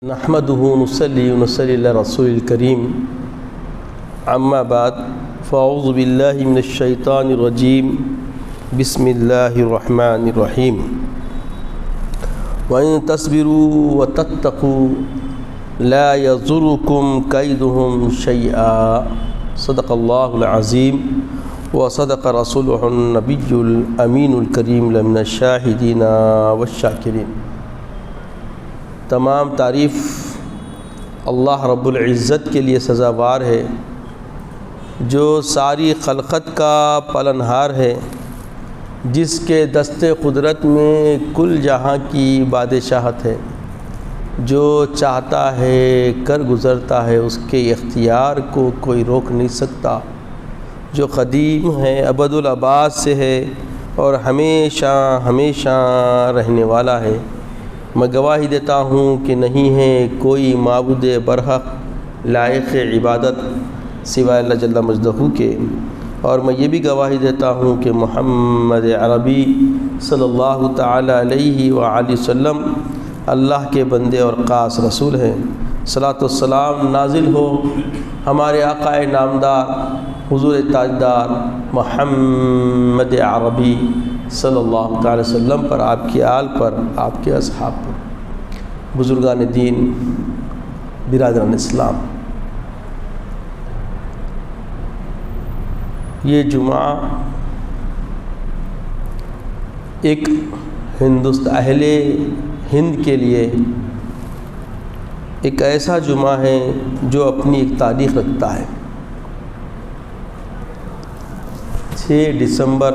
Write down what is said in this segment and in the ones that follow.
نحمده ونصلي على رسول الكريم اما بعد فاعوذ بالله من الشيطان الرجيم بسم الله الرحمن الرحيم وإن تصبروا وتتقوا لا يضركم كيدهم شيئا صدق الله العظيم وصدق رسوله النبي الأمين الكريم لمن الشاهدين والشاكرين۔ تمام تعریف اللہ رب العزت کے لیے سزاوار ہے جو ساری خلقت کا پالنہار ہے، جس کے دست قدرت میں کل جہاں کی بادشاہت ہے، جو چاہتا ہے کر گزرتا ہے، اس کے اختیار کو کوئی روک نہیں سکتا، جو قدیم ہے، ابد الآباد سے ہے اور ہمیشہ ہمیشہ رہنے والا ہے۔ میں گواہی دیتا ہوں کہ نہیں ہے کوئی معبود برحق لائق عبادت سوائے اللہ جل مجدہ کے، اور میں یہ بھی گواہی دیتا ہوں کہ محمد عربی صلی اللہ تعالی علیہ وآلہ وسلم اللہ کے بندے اور خاص رسول ہیں۔ صلاۃ والسلام نازل ہو ہمارے آقا نامدار حضور تاجدار محمد عربی صلی اللہ تعالی وسلم پر، آپ کی آل پر، آپ کے اصحاب پر، بزرگان دین، برادران اسلام۔ یہ جمعہ ایک اہل ہند کے لیے ایک ایسا جمعہ ہے جو اپنی ایک تاریخ رکھتا ہے۔ 6 دسمبر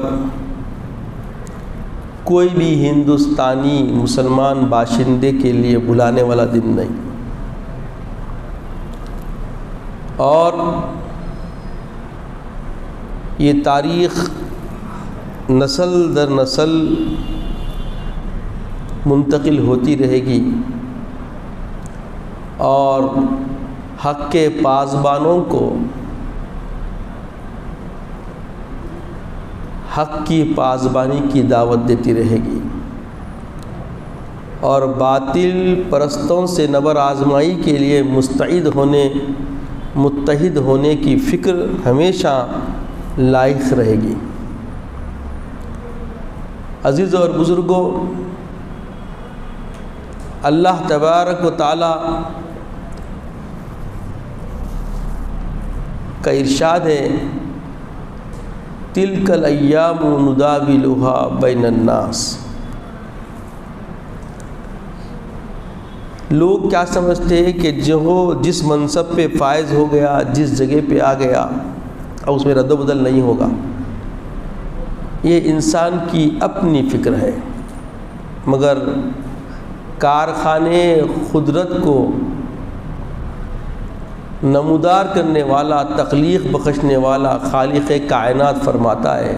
کوئی بھی ہندوستانی مسلمان باشندے کے لیے بلانے والا دن نہیں، اور یہ تاریخ نسل در نسل منتقل ہوتی رہے گی، اور حق کے پاسبانوں کو حق کی پاسبانی کی دعوت دیتی رہے گی، اور باطل پرستوں سے نبر آزمائی کے لیے متحد ہونے کی فکر ہمیشہ لائق رہے گی۔ عزیزوں اور بزرگوں، اللہ تبارک و تعالی کا ارشاد ہے، تلک الایام نداولها بین الناس۔ لوگ کیا سمجھتے ہیں کہ جس منصب پہ فائز ہو گیا، جس جگہ پہ آ گیا، اب اس میں رد و بدل نہیں ہوگا۔ یہ انسان کی اپنی فکر ہے، مگر کارخانے قدرت کو نمودار کرنے والا، تخلیق بخشنے والا خالق کائنات فرماتا ہے،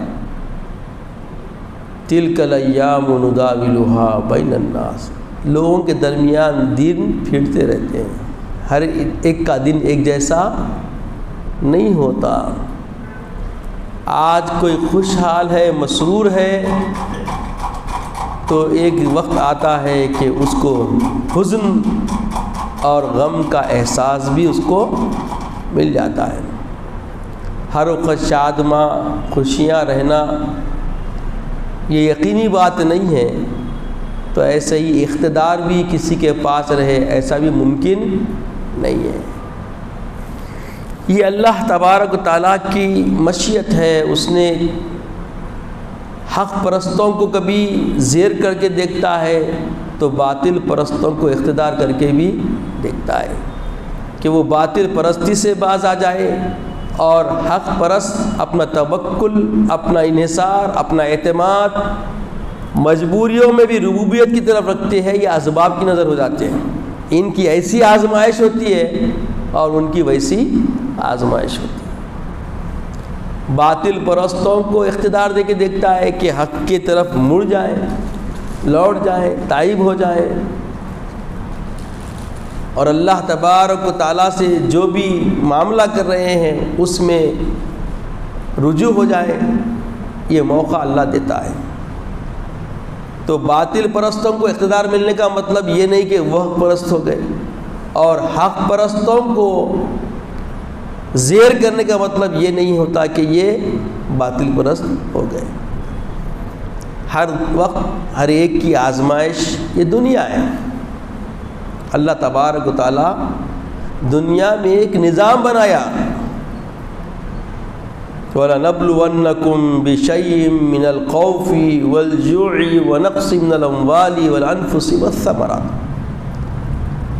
تلک الایام نداولها بین الناس۔ لوگوں کے درمیان دن پھرتے رہتے ہیں، ہر ایک کا دن ایک جیسا نہیں ہوتا۔ آج کوئی خوشحال ہے، مسرور ہے، تو ایک وقت آتا ہے کہ اس کو حزن اور غم کا احساس بھی اس کو مل جاتا ہے۔ ہر وقت شادماں خوشیاں رہنا یہ یقینی بات نہیں ہے، تو ایسے ہی اقتدار بھی کسی کے پاس رہے ایسا بھی ممکن نہیں ہے۔ یہ اللہ تبارک و تعالیٰ کی مشیت ہے، اس نے حق پرستوں کو کبھی زیر کر کے دیکھتا ہے تو باطل پرستوں کو اقتدار کر کے بھی دیکھتا ہے، کہ وہ باطل پرستی سے باز آ جائے اور حق پرست اپنا توکل، اپنا انحصار، اپنا اعتماد مجبوریوں میں بھی ربوبیت کی طرف رکھتے ہیں، یا اسباب کی نظر ہو جاتے ہیں۔ ان کی ایسی آزمائش ہوتی ہے اور ان کی ویسی آزمائش ہوتی ہے۔ باطل پرستوں کو اقتدار دے کے دیکھتا ہے کہ حق کی طرف مڑ جائیں، لوٹ جائیں، تائب ہو جائیں، اور اللہ تبارک و تعالیٰ سے جو بھی معاملہ کر رہے ہیں اس میں رجوع ہو جائے، یہ موقع اللہ دیتا ہے۔ تو باطل پرستوں کو اقتدار ملنے کا مطلب یہ نہیں کہ وہ پرست ہو گئے، اور حق پرستوں کو زیر کرنے کا مطلب یہ نہیں ہوتا کہ یہ باطل پرست ہو گئے۔ ہر وقت ہر ایک کی آزمائش یہ دنیا ہے۔ اللہ تبارک و تعالیٰ دنیا میں ایک نظام بنایا، وَلَنَبْلُوَنَّكُمْ بِشَيْءٍ مِّنَ الْخَوْفِ وَالْجُوعِ وَنَقْصٍ مِّنَ الْأَمْوَالِ وَالْأَنفُسِ وَالثَّمَرَاتِ،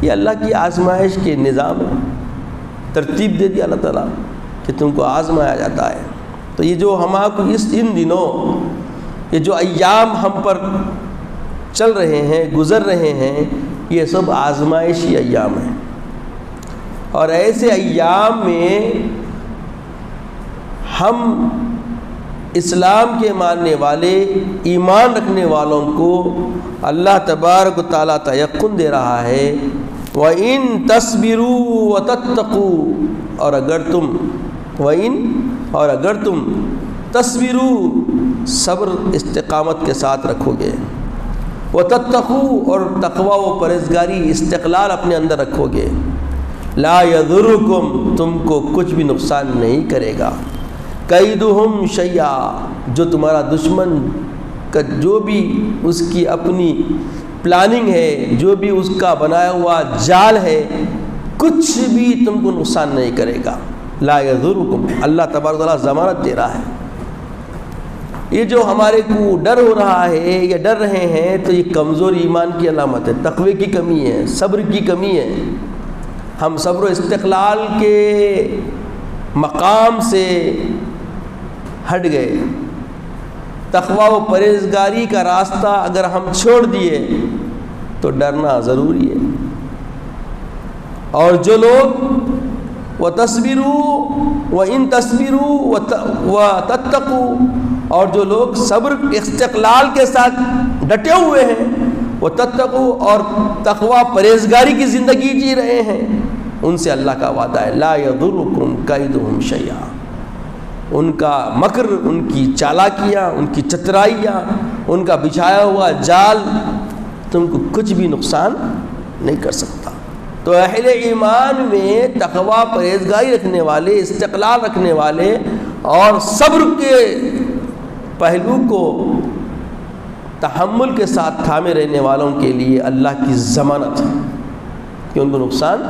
یہ اللہ کی آزمائش کے نظام ہے، ترتیب دے دیا اللہ تعالیٰ کہ تم کو آزمایا جاتا ہے۔ تو یہ جو ہمارے کو ان دنوں یہ جو ایام ہم پر چل رہے ہیں، گزر رہے ہیں، یہ سب آزمائشی ایام ہیں، اور ایسے ایام میں ہم اسلام کے ماننے والے، ایمان رکھنے والوں کو اللہ تبارک و تعالیٰ تیقن دے رہا ہے، وَإِن تَصْبِرُوا وَتَتَّقُوا، اور اگر تم تصبروا، صبر استقامت کے ساتھ رکھو گے، وَتَتَّقُوا، اور تقوی و پرہیزگاری استقلال اپنے اندر رکھو گے، لا يضركم، تم کو کچھ بھی نقصان نہیں کرے گا، کیدہم شیئا، جو تمہارا دشمن کا جو بھی اس کی اپنی پلاننگ ہے، جو بھی اس کا بنایا ہوا جال ہے، کچھ بھی تم کو نقصان نہیں کرے گا، لا یضرکم، اللہ تبارک و تعالیٰ ضمانت دے رہا ہے۔ یہ جو ہمارے کو ڈر ہو رہا ہے یا ڈر رہے ہیں، تو یہ کمزور ایمان کی علامت ہے، تقوی کی کمی ہے، صبر کی کمی ہے۔ ہم صبر و استقلال کے مقام سے ہٹ گئے، تقوی و پرہیزگاری کا راستہ اگر ہم چھوڑ دیے تو ڈرنا ضروری ہے۔ اور جو لوگ وَتَصْبِرُوا وَإِن تَصْبِرُوا وَتَتَّقُوا، اور جو لوگ صبر استقلال کے ساتھ ڈٹے ہوئے ہیں، وَتَتَّقُوا، اور تقوی پرہیزگاری کی زندگی جی رہے ہیں، ان سے اللہ کا وعدہ ہے، لا يضركم كيدهم شيئا، ان کا مکر، ان کی چالاکیاں، ان کی چترائیاں، ان کا بچھایا ہوا جال تم کو کچھ بھی نقصان نہیں کر سکتا۔ تو اہل ایمان میں تقوی پرہیزگاری رکھنے والے، استقلال رکھنے والے اور صبر کے پہلو کو تحمل کے ساتھ تھامے رہنے والوں کے لیے اللہ کی ضمانت ہے کہ ان کو نقصان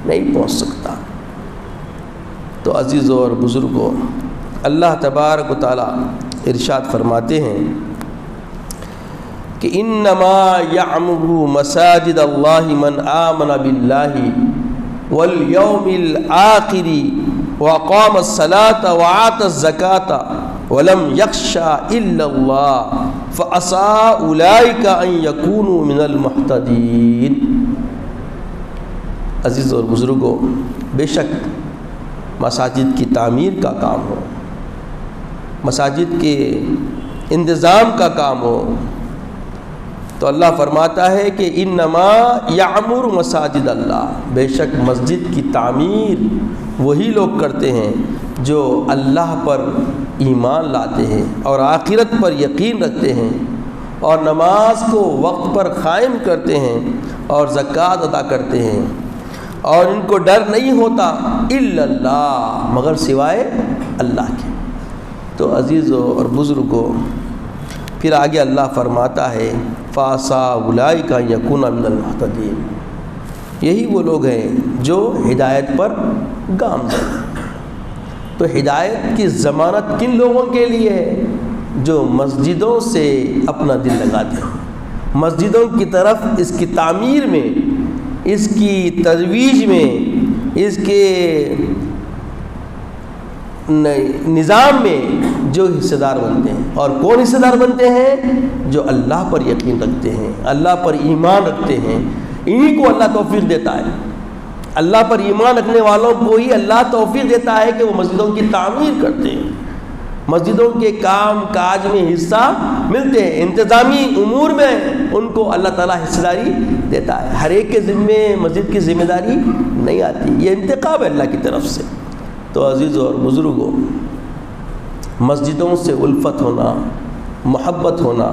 نہیں پہنچ سکتا۔ تو عزیزوں اور بزرگوں، اللہ تبارک و تعالیٰ ارشاد فرماتے ہیں کہ انما یعمر مساجد اللہ من آمن باللہ والیوم الآخر وقام الصلاة وآتى الزکاة ولم یخش الا اللہ فعسى اولئک ان یکونوا من المہتدین۔ عزیز اور بزرگوں، بے شک مساجد کی تعمیر کا کام ہو، مساجد کے انتظام کا کام ہو، تو اللہ فرماتا ہے کہ انما یعمر مساجد اللہ، بے شک مسجد کی تعمیر وہی لوگ کرتے ہیں جو اللہ پر ایمان لاتے ہیں اور آخرت پر یقین رکھتے ہیں، اور نماز کو وقت پر قائم کرتے ہیں اور زکوٰۃ ادا کرتے ہیں، اور ان کو ڈر نہیں ہوتا الا اللہ، مگر سوائے اللہ کے۔ تو عزیزوں اور بزرگوں، پھر آگے اللہ فرماتا ہے فَعَسَىٰ أُولَٰئِكَ أَن يَكُونَ مِنَ الْمُهْتَدِينَ، یہی وہ لوگ ہیں جو ہدایت پر گامزن ہیں۔ تو ہدایت کی ضمانت کن لوگوں کے لیے ہے؟ جو مسجدوں سے اپنا دل لگاتے ہیں، مسجدوں کی طرف، اس کی تعمیر میں، اس کی ترویج میں، اس کے نظام میں جو حصے دار بنتے ہیں۔ اور کون حصے دار بنتے ہیں؟ جو اللہ پر یقین رکھتے ہیں، اللہ پر ایمان رکھتے ہیں، انہی کو اللہ توفیق دیتا ہے۔ اللہ پر ایمان رکھنے والوں کو ہی اللہ توفیق دیتا ہے کہ وہ مسجدوں کی تعمیر کرتے ہیں، مسجدوں کے کام کاج میں حصہ ملتے ہیں، انتظامی امور میں ان کو اللہ تعالیٰ حصہ داری دیتا ہے۔ ہر ایک کے ذمے مسجد کی ذمہ داری نہیں آتی، یہ انتخاب ہے اللہ کی طرف سے۔ تو عزیزوں اور بزرگوں، مسجدوں سے الفت ہونا، محبت ہونا،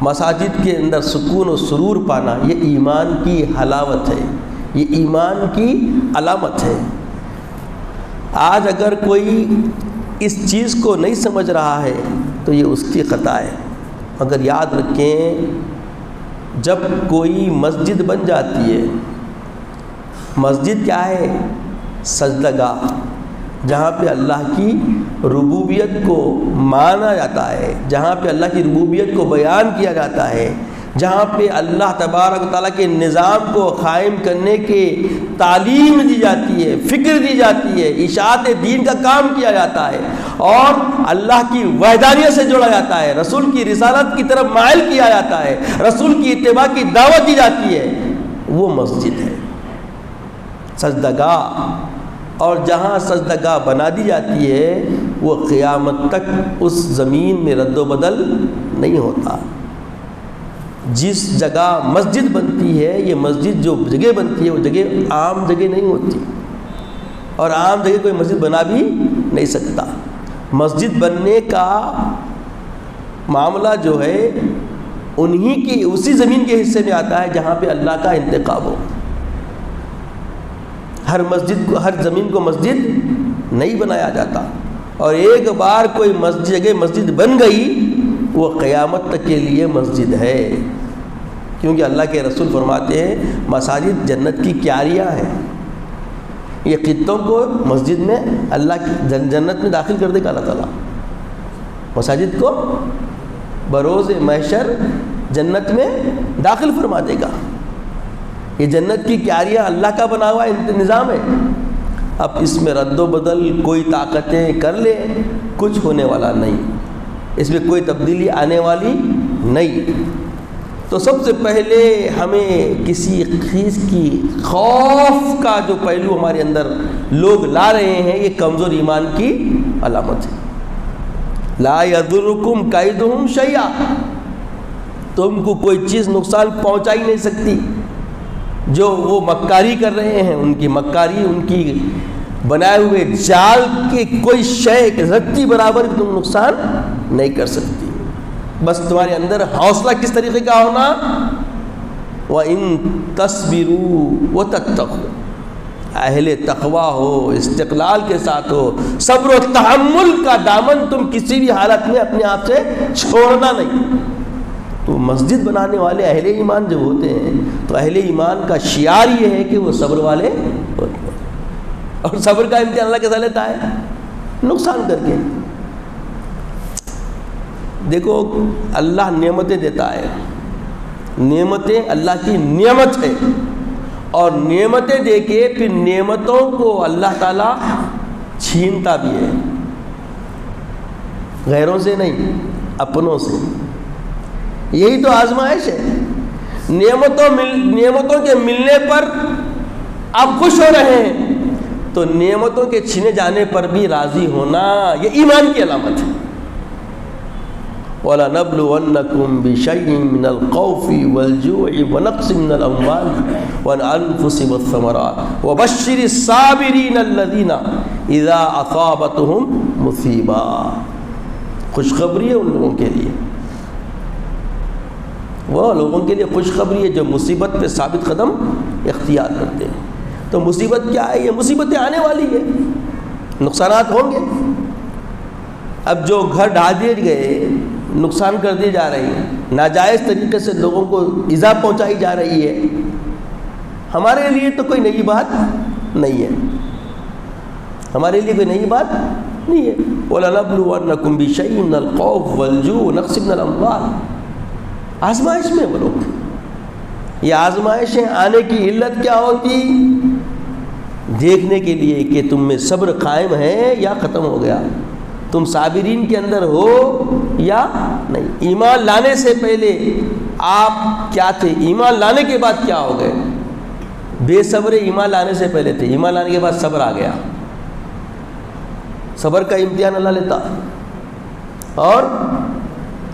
مساجد کے اندر سکون و سرور پانا، یہ ایمان کی حلاوت ہے، یہ ایمان کی علامت ہے۔ آج اگر کوئی اس چیز کو نہیں سمجھ رہا ہے تو یہ اس کی خطا ہے۔ مگر یاد رکھیں، جب کوئی مسجد بن جاتی ہے، مسجد کیا ہے؟ سجدہ گاہ، جہاں پہ اللہ کی ربوبیت کو مانا جاتا ہے، جہاں پہ اللہ کی ربوبیت کو بیان کیا جاتا ہے، جہاں پہ اللہ تبارک و تعالیٰ کے نظام کو قائم کرنے کے تعلیم دی جاتی ہے، فکر دی جاتی ہے، اشاعت دین کا کام کیا جاتا ہے، اور اللہ کی وحدانیت سے جوڑا جاتا ہے، رسول کی رسالت کی طرف مائل کیا جاتا ہے، رسول کی اتباع کی دعوت دی جاتی ہے، وہ مسجد ہے، سجدہ گاہ۔ اور جہاں سجدہ گاہ بنا دی جاتی ہے وہ قیامت تک اس زمین میں رد و بدل نہیں ہوتا۔ جس جگہ مسجد بنتی ہے، یہ مسجد جو جگہ بنتی ہے وہ جگہ عام جگہ نہیں ہوتی، اور عام جگہ کوئی مسجد بنا بھی نہیں سکتا۔ مسجد بننے کا معاملہ جو ہے انہی کی اسی زمین کے حصے میں آتا ہے جہاں پہ اللہ کا انتخاب ہو۔ ہر مسجد کو، ہر زمین کو مسجد نہیں بنایا جاتا، اور ایک بار کوئی جگہ مسجد بن گئی وہ قیامت تک کے لیے مسجد ہے، کیونکہ اللہ کے رسول فرماتے ہیں مساجد جنت کی کیاریاں ہیں، یہ خطوں کو مسجد میں اللہ کی جنت میں داخل کر دے گا اللہ تعالیٰ، مساجد کو بروز محشر جنت میں داخل فرما دے گا۔ یہ جنت کی کیاریاں اللہ کا بنا ہوا نظام ہے، اب اس میں رد و بدل کوئی طاقتیں کر لے کچھ ہونے والا نہیں، اس میں کوئی تبدیلی آنے والی نہیں۔ تو سب سے پہلے ہمیں کسی چیز کی خوف کا جو پہلو ہمارے اندر لوگ لا رہے ہیں، یہ کمزور ایمان کی علامت ہے۔ لا یضرکم کیدہم شیئا، تم کو کوئی چیز نقصان پہنچا ہی نہیں سکتی۔ جو وہ مکاری کر رہے ہیں، ان کی مکاری، ان کی بنائے ہوئے جال کی کوئی شے رتی برابر تم نقصان نہیں کر سکتی۔ بس تمہارے اندر حوصلہ کس طریقے کا ہونا، وَإِن تَصْبِرُوا وَتَتَّقُوا، اہل تقویٰ ہو، استقلال کے ساتھ ہو، صبر و تحمل کا دامن تم کسی بھی حالت میں اپنے آپ سے چھوڑنا نہیں۔ تو مسجد بنانے والے اہل ایمان جو ہوتے ہیں، تو اہل ایمان کا شعار یہ ہے کہ وہ صبر والے ہوتے ہیں، اور صبر کا امتحان اللہ کیسا لیتا ہے؟ نقصان کر کے۔ دیکھو اللہ نعمتیں دیتا ہے، نعمتیں اللہ کی نعمت ہے، اور نعمتیں دے کے پھر نعمتوں کو اللہ تعالیٰ چھینتا بھی ہے، غیروں سے نہیں، اپنوں سے۔ یہی تو آزمائش ہے۔ نعمتوں کے ملنے پر آپ خوش ہو رہے ہیں، تو نعمتوں کے چھینے جانے پر بھی راضی ہونا یہ ایمان کی علامت ہے۔ وَلَنَبْلُوَنَّكُمْ بِشَيْءٍ مِّنَ الْخَوْفِ وَالْجُوعِ وَنَقْصٍ مِّنَ الْأَمْوَالِ وَالْأَنفُسِ وَالثَّمَرَاتِ وَبَشِّرِ الصَّابِرِينَ الَّذِينَ إِذَا أَصَابَتْهُمْ مُصِیبَةٌ، خوشخبری ہے ان لوگوں کے لیے، وہ لوگوں کے لیے خوشخبری ہے جو مصیبت پہ ثابت قدم اختیار کرتے ہیں۔ تو مصیبت کیا ہے؟ یہ مصیبتیں آنے والی ہے، نقصانات ہوں گے۔ اب جو گھر ڈھا دیے گئے، نقصان کر دی جا رہی ہے، ناجائز طریقے سے لوگوں کو ایذا پہنچائی جا رہی ہے، ہمارے لیے تو کوئی نئی بات نہیں ہے، ہمارے لیے کوئی نئی بات نہیں ہے۔ وَلَنَبْلُوَنَّكُمْ بِشَيْءٍ مِّنَ الْخَوْفِ وَالْجُوعِ وَنَقْصٍ مِّنَ الْأَمْوَالِ، آزمائش میں وہ لوگ۔ یہ آزمائشیں آنے کی علت کیا ہوتی؟ دیکھنے کے لیے کہ تم میں صبر قائم ہے یا ختم ہو گیا، تم صابرین کے اندر ہو یا نہیں۔ ایمان لانے سے پہلے آپ کیا تھے، ایمان لانے کے بعد کیا ہو گئے؟ بے صبر ایمان لانے سے پہلے تھے، ایمان لانے کے بعد صبر آ گیا۔ صبر کا امتحان اللہ لیتا، اور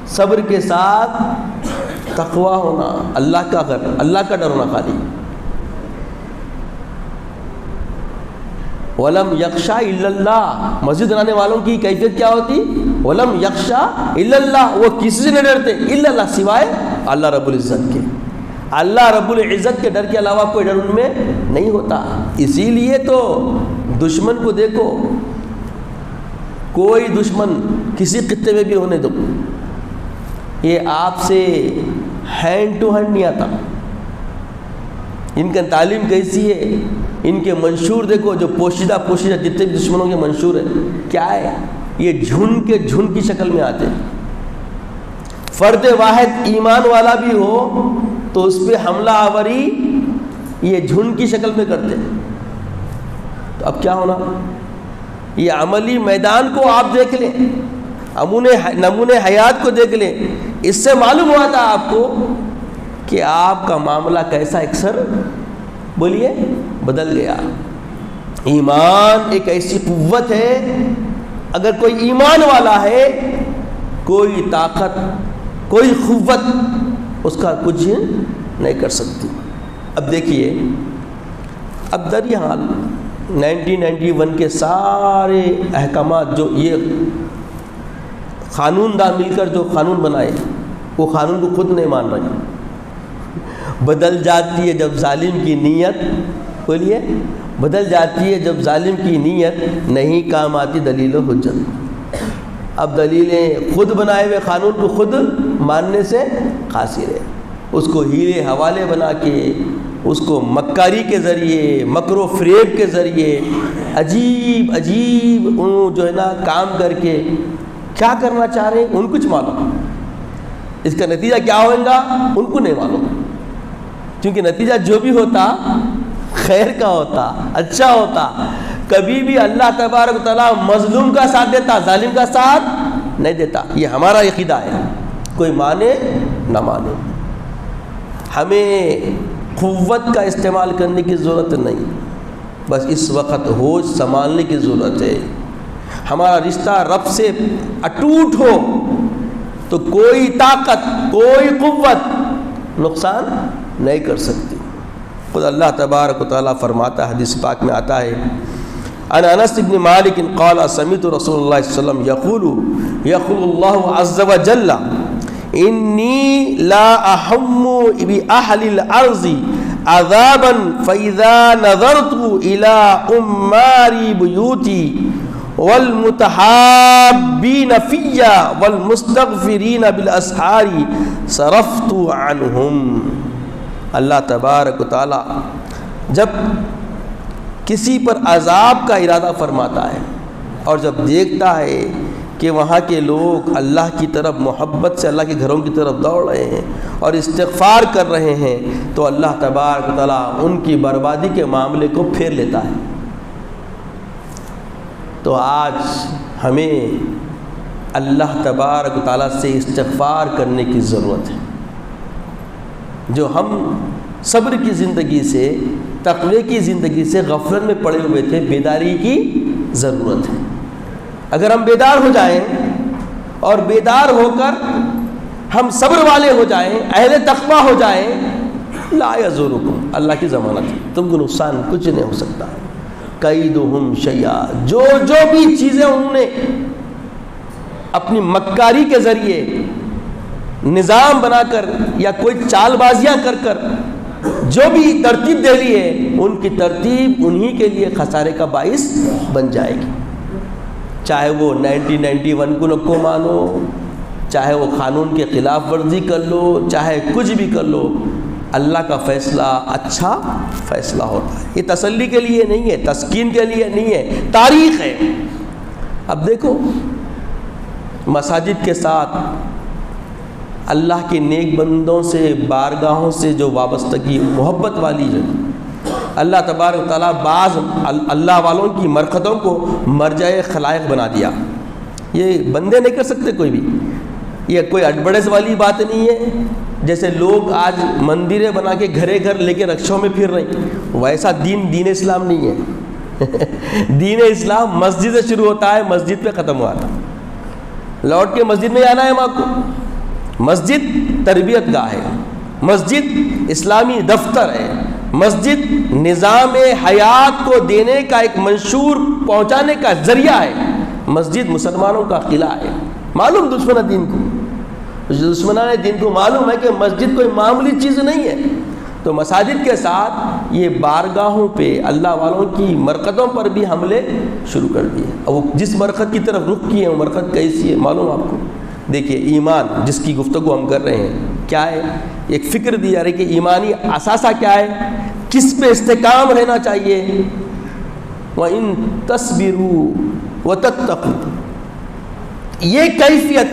صبر کے ساتھ تقویٰ ہونا، اللہ کا ڈر ہونا خالی۔ وَلَمْ يَخْشَى إِلَّا اللَّهِ، مسجد بنانے والوں کی کیفیت کیا ہوتی؟ وَلَمْ يَخْشَى إِلَّا اللَّهِ، وہ کسی سے نہیں ڈرتے، الا اللہ، سوائے اللہ رب العزت کے۔ اللہ رب العزت کے ڈر کے علاوہ کوئی ڈر ان میں نہیں ہوتا. اسی لیے تو دشمن کو دیکھو، کوئی دشمن کسی خطے میں بھی ہونے دو، یہ آپ سے ہینڈ ٹو ہینڈ نہیں آتا. ان کا تعلیم کیسی ہے، ان کے منشور دیکھو، جو پوشیدہ جتنے بھی دشمنوں کے منشور ہیں کیا ہے، یہ جھنڈ کے جھنڈ کی شکل میں آتے ہیں. فرد واحد ایمان والا بھی ہو تو اس پہ حملہ آوری یہ جھنڈ کی شکل میں کرتے ہیں. تو اب کیا ہونا، یہ عملی میدان کو آپ دیکھ لیں، نمونے حیات کو دیکھ لیں، اس سے معلوم ہوا تھا آپ کو کہ آپ کا معاملہ کیسا اکثر بولیے بدل گیا. ایمان ایک ایسی قوت ہے، اگر کوئی ایمان والا ہے کوئی طاقت کوئی قوت اس کا کچھ نہیں کر سکتی. اب دیکھیے، اب درحال 1991 کے سارے احکامات جو یہ قانون دان مل کر جو قانون بنائے، وہ قانون کو خود نہیں مان رہے. بدل جاتی ہے جب ظالم کی نیت، بولیے بدل جاتی ہے جب ظالم کی نیت نہیں کام آتی دلیل و حجت. اب دلیلیں خود بنائے ہوئے قانون کو خود ماننے سے قاصر ہے. اس کو ہیلے حوالے بنا کے، اس کو مکاری کے ذریعے، مکر و فریب کے ذریعے عجیب جو ہے نا کام کر کے کیا کرنا چاہ رہے ہیں ان کچھ معلوم، اس کا نتیجہ کیا ہوگا ان کو نہیں معلوم. کیونکہ نتیجہ جو بھی ہوتا خیر کا ہوتا، اچھا ہوتا. کبھی بھی اللہ تبارک و تعالیٰ مظلوم کا ساتھ دیتا، ظالم کا ساتھ نہیں دیتا. یہ ہمارا عقیدہ ہے، کوئی مانے نہ مانے. ہمیں قوت کا استعمال کرنے کی ضرورت نہیں، بس اس وقت ہوش سنبھالنے کی ضرورت ہے. ہمارا رشتہ رب سے اٹوٹ ہو تو کوئی طاقت کوئی قوت نقصان نہیں کر سکتی. خود اللہ تبارک و تعالیٰ فرماتا ہے، حدیث پاک میں آتا ہے، عن انس بن مالک قال سمعت رسول اللہ صلی اللہ علیہ وسلم یقول اللہ عز وجل انی لا احم باہل الارض عذابا فاذا نظرت الى عمار بیوتی والمتحابین فی والمستغفرین بالاسحار صرفت عنہم. اللہ تبارک و تعالی جب کسی پر عذاب کا ارادہ فرماتا ہے اور جب دیکھتا ہے کہ وہاں کے لوگ اللہ کی طرف محبت سے اللہ کے گھروں کی طرف دوڑ رہے ہیں اور استغفار کر رہے ہیں، تو اللہ تبارک و تعالیٰ ان کی بربادی کے معاملے کو پھیر لیتا ہے. تو آج ہمیں اللہ تبارک و تعالیٰ سے استغفار کرنے کی ضرورت ہے. جو ہم صبر کی زندگی سے، تقوی کی زندگی سے غفلت میں پڑے ہوئے تھے، بیداری کی ضرورت ہے. اگر ہم بیدار ہو جائیں اور بیدار ہو کر ہم صبر والے ہو جائیں، اہل تقویٰ ہو جائیں، لا یضرکم، اللہ کی ضمانت ہے تم کو نقصان کچھ نہیں ہو سکتا. کیدہم شیئا، جو بھی چیزیں انہوں نے اپنی مکاری کے ذریعے نظام بنا کر یا کوئی چال بازیاں کر جو بھی ترتیب دے لی ہے، ان کی ترتیب انہی کے لیے خسارے کا باعث بن جائے گی. چاہے وہ 1991 کو مانو، چاہے وہ قانون کے خلاف ورزی کر لو، چاہے کچھ بھی کر لو، اللہ کا فیصلہ اچھا فیصلہ ہوتا ہے. یہ تسلی کے لیے نہیں ہے، تسکین کے لیے نہیں ہے، تاریخ ہے. اب دیکھو مساجد کے ساتھ اللہ کے نیک بندوں سے، بارگاہوں سے جو وابستگی محبت والی ہے، اللہ تبارک تعالیٰ بعض اللہ والوں کی مرکزوں کو مرجع خلائق بنا دیا. یہ بندے نہیں کر سکتے کوئی بھی، یہ کوئی اڈبڑس والی بات نہیں ہے. جیسے لوگ آج مندریں بنا کے گھرے گھر لے کے رکشوں میں پھر رہے ہیں، ویسا دین اسلام نہیں ہے. دین اسلام مسجد سے شروع ہوتا ہے، مسجد پہ ختم ہوا تھا. لوٹ کے مسجد میں آنا ہے ماں کو. مسجد تربیت گاہ ہے، مسجد اسلامی دفتر ہے، مسجد نظام حیات کو دینے کا ایک منشور پہنچانے کا ذریعہ ہے. مسجد مسلمانوں کا قلعہ ہے. معلوم دشمن دین کو دشمنان دین کو معلوم ہے کہ مسجد کوئی معمولی چیز نہیں ہے، تو مساجد کے ساتھ یہ بارگاہوں پہ اللہ والوں کی مرکزوں پر بھی حملے شروع کر دیے۔ اور وہ جس مرکز کی طرف رخ کیے ہیں وہ مرکز کیسی ہے معلوم آپ کو؟ دیکھیے ایمان جس کی گفتگو ہم کر رہے ہیں کیا ہے، ایک فکر دی جا رہی کہ ایمانی اثاثہ کیا ہے، کس پہ استحکام رہنا چاہیے۔ وَإِن تَصْبِرُوا وَتَتَّقُوا، یہ کیفیت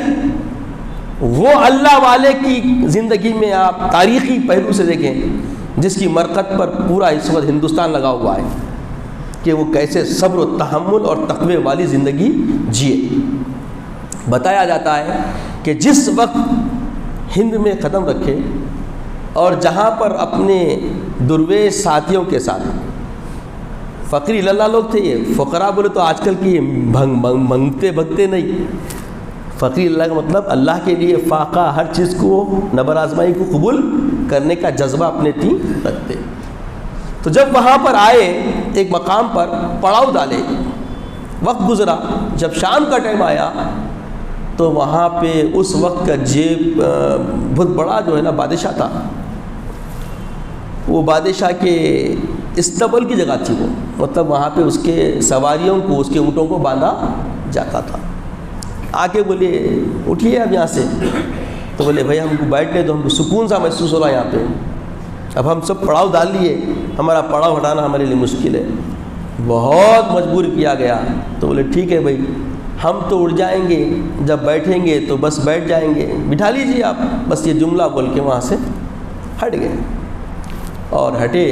وہ اللہ والے کی زندگی میں آپ تاریخی پہلو سے دیکھیں جس کی مرکز پر پورا اس وقت ہندوستان لگا ہوا ہے کہ وہ کیسے صبر و تحمل اور تقوی والی زندگی جیے۔ بتایا جاتا ہے کہ جس وقت ہند میں قدم رکھے اور جہاں پر اپنے درویش ساتھیوں کے ساتھ، فقیر اللہ لوگ تھے یہ، فقراء بولے تو آج کل کی منگتے بھگتے نہیں، فقیر اللہ کا مطلب اللہ کے لیے فاقہ ہر چیز کو نبر آزمائی کو قبول کرنے کا جذبہ اپنے تھی رکھتے۔ تو جب وہاں پر آئے ایک مقام پر پڑاؤ ڈالے، وقت گزرا، جب شام کا ٹائم آیا تو وہاں پہ اس وقت کا جیب بہت بڑا جو ہے نا بادشاہ تھا، وہ بادشاہ کے استبل کی جگہ تھی، وہ مطلب وہاں پہ اس کے سواریوں کو، اس کے اونٹوں کو باندھا جاتا تھا۔ آ کے بولے اٹھیے اب یہاں سے، تو بولے بھائی ہم کو بیٹھنے تو ہم کو سکون سا محسوس ہو رہا ہے یہاں پہ، اب ہم سب پڑاؤ ڈال لیے، ہمارا پڑاؤ ہٹانا ہمارے لیے مشکل ہے، بہت مجبور کیا گیا۔ تو بولے ٹھیک ہے بھائی ہم تو اڑ جائیں گے، جب بیٹھیں گے تو بس بیٹھ جائیں گے، بٹھا لیجیے آپ، بس یہ جملہ بول کے وہاں سے ہٹ گئے۔ اور ہٹے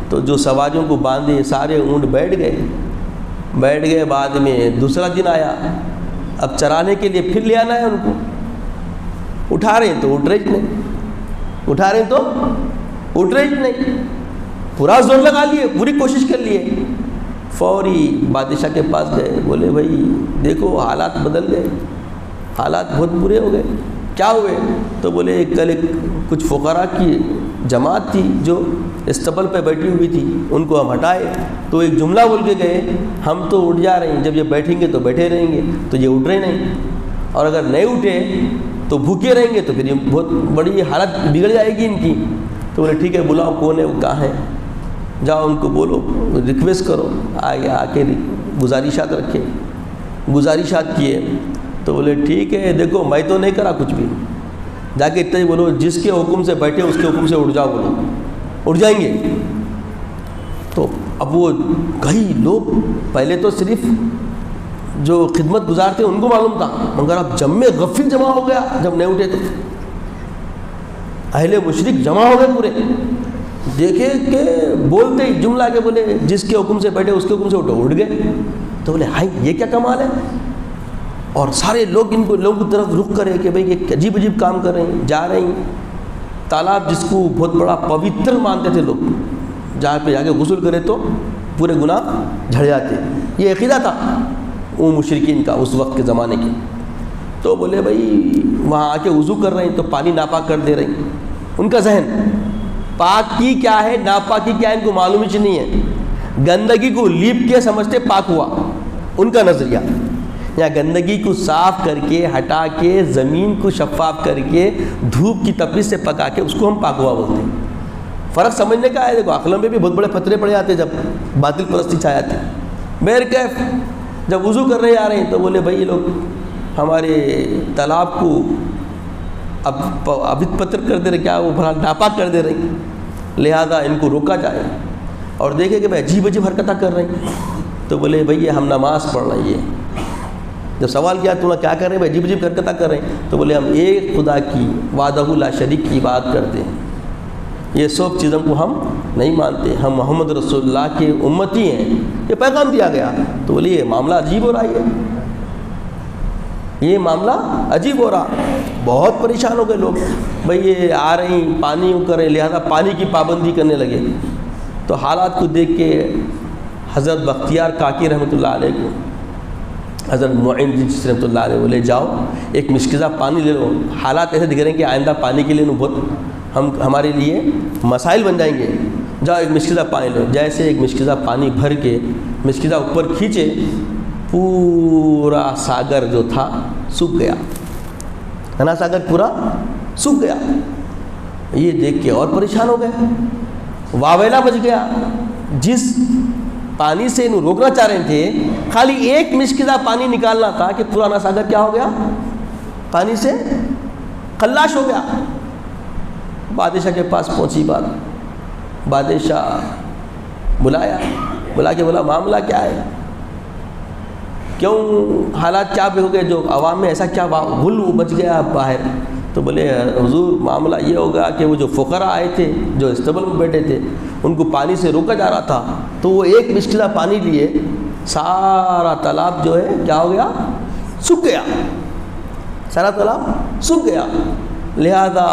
تو جو سواریوں کو باندھے سارے اونٹ بیٹھ گئے۔ بعد میں دوسرا دن آیا، اب چرانے کے لیے پھر لے آنا ہے ان کو، اٹھا رہے ہیں تو اٹھ رہے نہیں، پورا زور لگا لیے، پوری کوشش کر لیے، فوری بادشاہ کے پاس گئے، بولے بھائی دیکھو حالات بدل گئے، حالات بہت برے ہو گئے، کیا ہوئے؟ تو بولے کل کچھ فقراء کی جماعت تھی جو استبل پہ بیٹھی ہوئی تھی، ان کو ہم ہٹائے تو ایک جملہ بول کے گئے، ہم تو اٹھ جا رہے ہیں، جب یہ بیٹھیں گے تو بیٹھے رہیں گے، تو یہ اٹھ رہے نہیں، اور اگر نہیں اٹھے تو بھوکے رہیں گے تو پھر یہ بہت بڑی حالت بگڑ جائے گی ان کی۔ تو بولے ٹھیک ہے بلاؤ، کون ہے وہ کہاں ہے، جاؤ ان کو بولو، ریکویسٹ کرو، آ کے گزارشات رکھے، گزارشات کیے۔ تو بولے ٹھیک ہے دیکھو میں تو نہیں کرا کچھ بھی، جا کے اتنا ہی بولو جس کے حکم سے بیٹھے اس کے حکم سے اٹھ جاؤ، بولو اٹھ جائیں گے۔ تو اب وہ کئی لوگ پہلے تو صرف جو خدمت گزار تھے ان کو معلوم تھا، مگر اب جمع غفیر جمع ہو گیا، جب نہیں اٹھے تو اہل مشرک جمع ہو گئے پورے، دیکھے کہ بولتے ہی جملہ کے بولے جس کے حکم سے بیٹھے اس کے حکم سے اٹھو، اٹھ گئے۔ تو بولے ہائی یہ کیا کمال ہے، اور سارے لوگ ان کو لوگوں کی طرف رخ کرے کہ بھئی یہ عجیب عجیب کام کر رہے ہیں، جا رہے ہیں تالاب جس کو بہت بڑا پوتر مانتے تھے لوگ، جہاں پہ جا کے غسل کرے تو پورے گناہ جھڑ جاتے، یہ عقیدہ تھا وہ مشرکین کا اس وقت کے زمانے کے۔ تو بولے بھائی وہاں آ کے وضو کر رہے ہیں تو پانی ناپاک کر دے رہے ہیں، ان کا ذہن پاک کی کیا ہے ناپاکی کیا ہے ان کو معلوم ہی نہیں ہے، گندگی کو لیپ کے سمجھتے پاک ہوا ان کا نظریہ، یا گندگی کو صاف کر کے ہٹا کے زمین کو شفاف کر کے دھوپ کی تپش سے پکا کے اس کو ہم پاک ہوا بولتے ہیں۔ فرق سمجھنے کا ہے، دیکھو عقلوں میں بھی بہت بڑے پتھرے پڑے جاتے جب باطل پرستی چھا جاتی۔ بہرکیف جب وضو کر رہے آ رہے ہیں تو بولے بھائی یہ لوگ ہمارے تالاب کو اب پتھر کر دے رہے، کیا وہ بھرا ناپاک کر دے رہے، لہذا ان کو روکا جائے۔ اور دیکھے کہ بھائی عجیب عجیب حرکتیں کر رہے ہیں، تو بولے بھائی یہ ہم نماز پڑھ رہے ہیں، یہ جب سوال کیا تم کیا کر رہے ہیں بھائی، عجیب عجیب حرکتیں کر رہے ہیں، تو بولے ہم ایک خدا کی وحدہ لا شریک کی بات کرتے ہیں، یہ سب چیزوں کو ہم نہیں مانتے، ہم محمد رسول اللہ کے امتی ہیں، یہ پیغام دیا گیا۔ تو بولے یہ معاملہ عجیب ہو رہا ہے، یہ معاملہ عجیب ہو رہا، بہت پریشان ہو گئے لوگ، بھئی یہ آ رہے ہیں پانی کر رہے ہیں، لہذا پانی کی پابندی کرنے لگے۔ تو حالات کو دیکھ کے حضرت بختیار کاکی رحمۃ اللہ علیہ کو حضرت معین چشتی رحمۃ اللہ علیہ بولے جاؤ ایک مشکزہ پانی لے لو، حالات ایسے دکھ رہے ہیں کہ آئندہ پانی کے لیے بہت ہمارے لیے مسائل بن جائیں گے، جاؤ ایک مشکزہ پانی لو۔ جیسے ایک مشکزہ پانی بھر کے مشکزہ اوپر کھینچے، پورا ساگر جو تھا سوکھ گیا، ہنا ساگر پورا سوکھ گیا۔ یہ دیکھ کے اور پریشان ہو گئے، واویلا مچ گیا۔ جس پانی سے انہوں روکنا چاہ رہے تھے، خالی ایک مشکلہ پانی نکالنا تھا کہ پورا ہنا ساگر کیا ہو گیا، پانی سے خلاش ہو گیا۔ بادشاہ کے پاس پہنچی بات، بادشاہ بلا کے بولا معاملہ کیا ہے، کیوں حالات کیا ہو گئے، جو عوام میں ایسا کیا غل بچ گیا باہر؟ تو بولے حضور معاملہ یہ ہوگا کہ وہ جو فقراء آئے تھے جو استقبال میں بیٹھے تھے، ان کو پانی سے روکا جا رہا تھا، تو وہ ایک مشکلہ پانی لیے سارا تالاب جو ہے کیا ہو گیا، سوکھ گیا، سارا تالاب سوکھ گیا، لہذا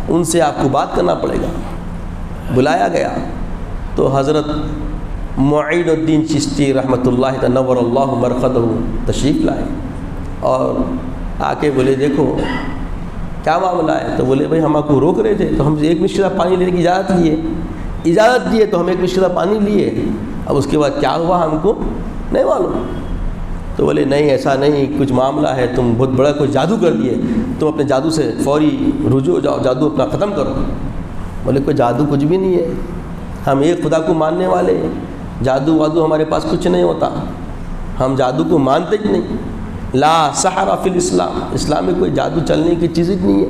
ان سے آپ کو بات کرنا پڑے گا۔ بلایا گیا تو حضرت معین الدین چشتی رحمۃ اللہ تنور اللہ مرقدہ تشریف لائے اور آ کے بولے دیکھو کیا معاملہ ہے؟ تو بولے بھائی ہم آپ کو روک رہے تھے تو ہم سے ایک مشکلہ پانی لینے کی اجازت دیے تو ہم ایک مشکلہ پانی لیے، اب اس کے بعد کیا ہوا ہم کو نہیں معلوم۔ تو بولے نہیں ایسا نہیں، کچھ معاملہ ہے، تم بہت بڑا کوئی جادو کر دیے، تم اپنے جادو سے فوری رجوع ہو جاؤ، جادو اپنا ختم کرو۔ بولے کوئی جادو کچھ بھی نہیں ہے، ہم ایک خدا کو ماننے والے ہیں، جادو وادو ہمارے پاس کچھ نہیں ہوتا، ہم جادو کو مانتے ہی نہیں۔ لا سحر فی الاسلام، اسلام میں کوئی جادو چلنے کی چیز ہی نہیں ہے،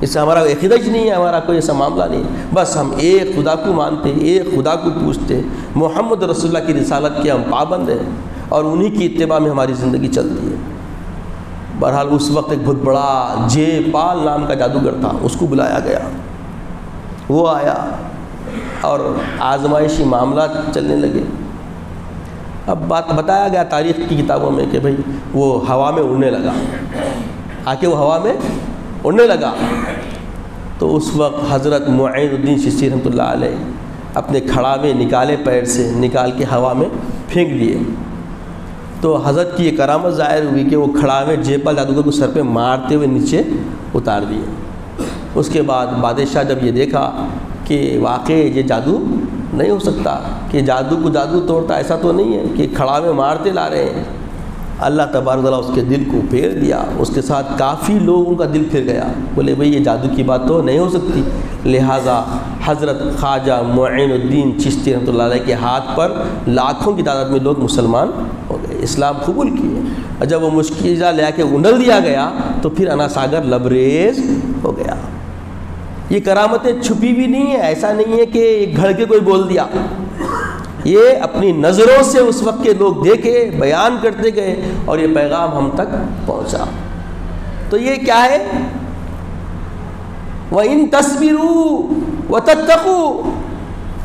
اس سے ہمارا عقیدہ ہی نہیں ہے، ہمارا کوئی ایسا معاملہ نہیں ہے، بس ہم ایک خدا کو مانتے، ایک خدا کو پوچھتے، محمد رسول اللہ کی رسالت کے ہم پابند ہیں اور انہی کی اتباع میں ہماری زندگی چلتی ہے۔ بہرحال اس وقت ایک بہت بڑا جے پال نام کا جادوگر تھا، اس کو بلایا گیا، وہ آیا اور آزمائشی معاملات چلنے لگے۔ اب بات بتایا گیا تاریخ کی کتابوں میں کہ بھئی وہ ہوا میں اڑنے لگا، آ کے وہ ہوا میں اڑنے لگا، تو اس وقت حضرت معین الدین چشتی رحمۃ اللہ علیہ اپنے کھڑاوے نکالے پیر سے نکال کے ہوا میں پھینک دیے، تو حضرت کی یہ کرامت ظاہر ہوئی کہ وہ کھڑاوے جیپال جادوگر کو سر پہ مارتے ہوئے نیچے اتار دیے۔ اس کے بعد بادشاہ جب یہ دیکھا کہ واقعی یہ جادو نہیں ہو سکتا، کہ جادو کو جادو توڑتا ایسا تو نہیں ہے کہ کھڑاوے مارتے لا رہے ہیں، اللہ تبارک تعالیٰ اس کے دل کو پھیر دیا، اس کے ساتھ کافی لوگوں کا دل پھر گیا، بولے بھئی یہ جادو کی بات تو نہیں ہو سکتی، لہٰذا حضرت خواجہ معین الدین چشتی رحمۃ اللہ علیہ کے ہاتھ پر لاکھوں کی تعداد میں لوگ مسلمان ہو گئے، اسلام قبول کیے، اور جب وہ مشکلہ لے کے انڈل دیا گیا تو پھر ہنا ساگر لبریز ہو گیا۔ یہ کرامتیں چھپی بھی نہیں ہیں، ایسا نہیں ہے کہ گھڑ کے کوئی بول دیا، یہ اپنی نظروں سے اس وقت کے لوگ دیکھے، بیان کرتے گئے اور یہ پیغام ہم تک پہنچا۔ تو یہ کیا ہے؟ وَإِن تَصْبِرُوا وَتَتَّقُوا۔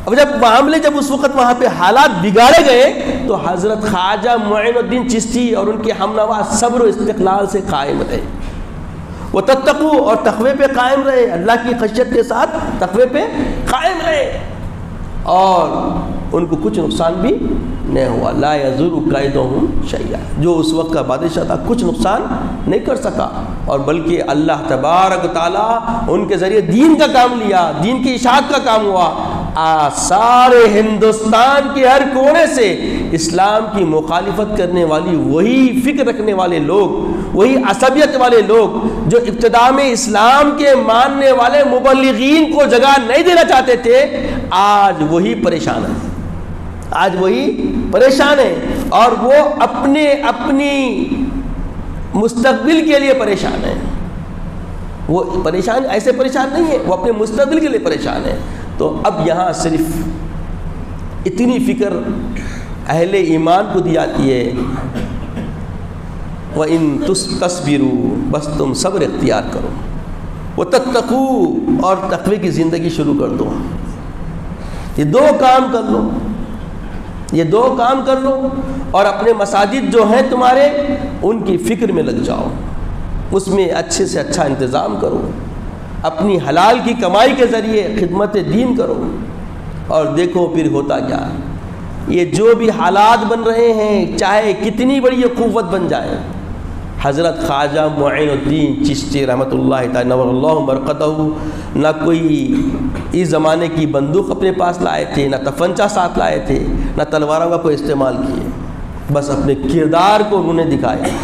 اب جب معاملے جب اس وقت وہاں پہ حالات بگاڑے گئے تو حضرت خواجہ معین الدین چشتی اور ان کے ہمنوا صبر و استقلال سے قائم رہے، وَتَتَّقُوا، اور تقوی پہ قائم رہے، اللہ کی خشیت کے ساتھ تقوی پہ قائم رہے، اور ان کو کچھ نقصان بھی نہیں ہوا۔ لا یضر کیدہم شیئا، جو اس وقت کا بادشاہ تھا کچھ نقصان نہیں کر سکا، اور بلکہ اللہ تبارک و تعالیٰ ان کے ذریعے دین کا کام لیا، دین کی اشاعت کا کام ہوا۔ سارے ہندوستان کے ہر کونے سے اسلام کی مخالفت کرنے والی وہی فکر رکھنے والے لوگ، وہی عصبیت والے لوگ جو ابتدا میں اسلام کے ماننے والے مبلغین کو جگہ نہیں دینا چاہتے تھے، آج وہی پریشان ہیں، آج وہی پریشان ہیں، اور وہ اپنی مستقبل کے لیے پریشان ہیں۔ وہ پریشان ایسے پریشان نہیں ہے، وہ اپنے مستقبل کے لیے پریشان ہے۔ تو اب یہاں صرف اتنی فکر اہل ایمان کو دی جاتی ہے، وَإِن تَصْبِرُوا، بس تم صبر اختیار کرو، وَتَتَّقُوا، اور تقوی کی زندگی شروع کر دو، یہ دو کام کر لو، یہ دو کام کر لو، اور اپنے مساجد جو ہیں تمہارے ان کی فکر میں لگ جاؤ، اس میں اچھے سے اچھا انتظام کرو، اپنی حلال کی کمائی کے ذریعے خدمت دین کرو، اور دیکھو پھر ہوتا کیا ہے۔ یہ جو بھی حالات بن رہے ہیں، چاہے کتنی بڑی یہ قوت بن جائے، حضرت خواجہ معین الدین چشتی رحمۃ اللہ تعالی نور اللہ مرقدہ نہ کوئی اس زمانے کی بندوق اپنے پاس لائے تھے، نہ تفنچہ ساتھ لائے تھے، نہ تلواروں کا کوئی استعمال کیے، بس اپنے کردار کو انہوں نے دکھایا۔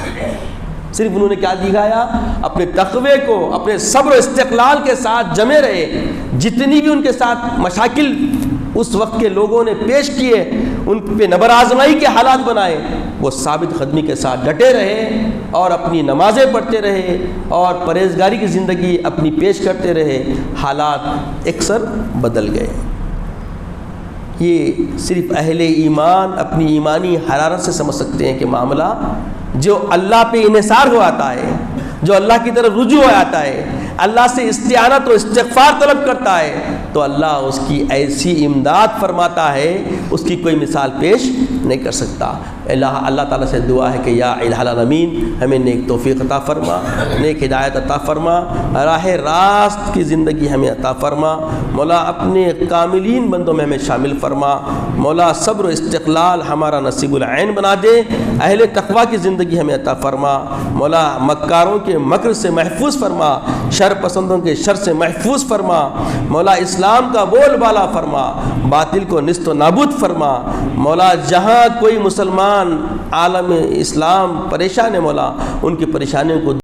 صرف انہوں نے کیا دکھایا؟ اپنے تقوی کو اپنے صبر و استقلال کے ساتھ جمے رہے، جتنی بھی ان کے ساتھ مشاکل اس وقت کے لوگوں نے پیش کیے، ان پہ نبر آزمائی کے حالات بنائے، وہ ثابت قدمی کے ساتھ ڈٹے رہے اور اپنی نمازیں پڑھتے رہے اور پرہیزگاری کی زندگی اپنی پیش کرتے رہے، حالات اکثر بدل گئے۔ یہ صرف اہل ایمان اپنی ایمانی حرارت سے سمجھ سکتے ہیں کہ معاملہ جو اللہ پہ انحصار ہو آتا ہے، جو اللہ کی طرف رجوع ہو آتا ہے، اللہ سے استعانت و استغفار طلب کرتا ہے، تو اللہ اس کی ایسی امداد فرماتا ہے اس کی کوئی مثال پیش نہیں کر سکتا۔ اللہ تعالیٰ سے دعا ہے کہ یا الہ العالمین ہمیں نیک توفیق عطا فرما، نیک ہدایت عطا فرما، راہ راست کی زندگی ہمیں عطا فرما مولا، اپنے کاملین بندوں میں ہمیں شامل فرما مولا، صبر و استقلال ہمارا نصیب العین بنا دے، اہل تقوی کی زندگی ہمیں عطا فرما مولا، مکاروں کے مکر سے محفوظ فرما، شر پسندوں کے شر سے محفوظ فرما مولا، اسلام کا بول بالا فرما، باطل کو نیست و نابود فرما مولا، جہاں کوئی مسلمان عالم اسلام پریشان ہے مولا، ان کی پریشانیوں کو